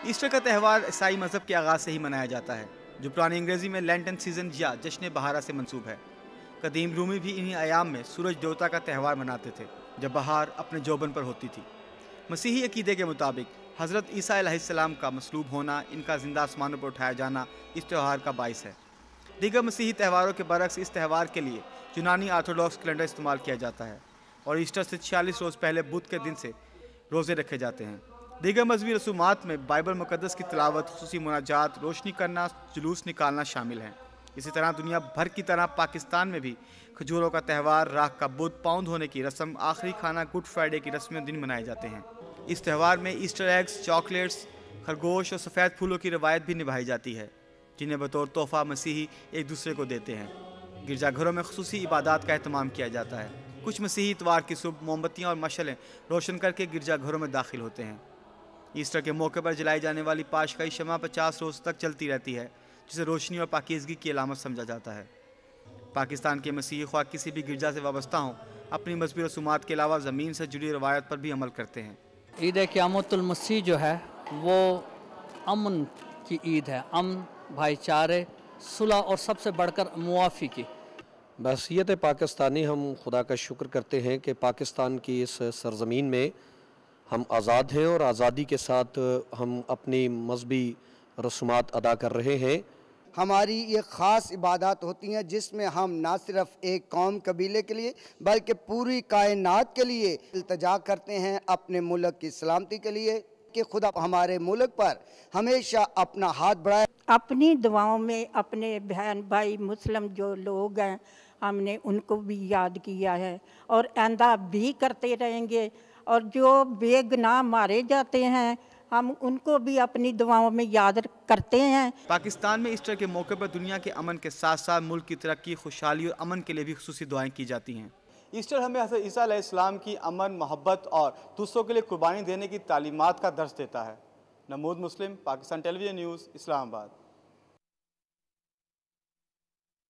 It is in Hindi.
ईस्टर का त्यौहार ईसाई मजहब के आगाज से ही मनाया जाता है, जो पुरानी अंग्रेजी में लेंटन सीजन या जश्न बहारा से मंसूब है। कदीम रूमी भी इन्हीं आयाम में सूरज देवता का त्यौहार मनाते थे, जब बहार अपने जोबन पर होती थी। मसीही अकीदे के मुताबिक हज़रत ईसा अलैहिस्सलाम का मसलूब होना, इनका जिंदा आसमानों पर उठाया जाना इस त्यौहार का बाइस है। दीगर मसीही त्यौहारों के बरक्स इस त्यौहार के लिए यूनानी ऑर्थोडॉक्स कैलेंडर इस्तेमाल किया जाता है और ईस्टर से 46 रोज़ पहले बुध के दिन से रोज़े रखे जाते हैं। दीगर मजहबी रसूमात में बाइबल मुकद्दस की तिलावत, खुसूसी मुनाजात, रोशनी करना, जुलूस निकालना शामिल हैं। इसी तरह दुनिया भर की तरह पाकिस्तान में भी खजूरों का त्यौहार, राख का बुत, पाउंड होने की रस्म, आखिरी खाना गुड फ्राइडे की रस्में दिन मनाए जाते हैं। इस त्यौहार में ईस्टर एग्स, चॉकलेट्स, खरगोश और सफ़ेद फूलों की रवायत भी निभाई जाती है, जिन्हें बतौर तोहफा मसीही एक दूसरे को देते हैं। गिरजाघरों में खुसूसी इबादत का एहतमाम किया जाता है। कुछ मसीही इतवार की सुबह मोमबत्तियाँ और मशलें रोशन करके गिरजाघरों में दाखिल होते हैं। ईस्टर के मौके पर जलाई जाने वाली पाशकाई शमा 50 रोज़ तक चलती रहती है, जिसे रोशनी और पाकीज़गी की अलामत समझा जाता है। पाकिस्तान के मसीही ख्वाह किसी भी गिरजा से वाबस्ता हों, अपनी मजहबी रसूमात के अलावा ज़मीन से जुड़ी रवायत पर भी अमल करते हैं। ईद क़यामतुल मसीह जो है वो अमन की ईद है, अमन, भाईचारे, सुलह और सबसे बढ़कर मुआफ़ी की। बहसीयत पाकिस्तानी हम खुदा का शुक्र करते हैं कि पाकिस्तान की इस सरज़मीन में हम आज़ाद हैं और आज़ादी के साथ हम अपनी मजहबी रसूमात अदा कर रहे हैं। हमारी ये ख़ास इबादत होती हैं जिसमें हम ना सिर्फ एक कौम कबीले के लिए बल्कि पूरी कायनात के लिए इल्तिजा करते हैं, अपने मुल्क की सलामती के लिए, कि खुदा हमारे मुल्क पर हमेशा अपना हाथ बढ़ाए। अपनी दुआओं में अपने बहन भाई मुस्लिम जो लोग हैं, हमने उनको भी याद किया है और आइंदा भी करते रहेंगे। और जो बेगुनाह मारे जाते हैं, हम उनको भी अपनी दुआओं में याद करते हैं। पाकिस्तान में ईस्टर के मौके पर दुनिया के अमन के साथ साथ मुल्क की तरक्की, खुशहाली और अमन के लिए भी खुसूसी दुआएं की जाती हैं। ईस्टर हमें हज़रत ईसा अलैहिस्सलाम की अमन, मोहब्बत और दूसरों के लिए कुर्बानी देने की तालीमात का दर्स देता है। नमूद मुस्लिम, पाकिस्तान टेलीविज़न न्यूज़, इस्लामाबाद।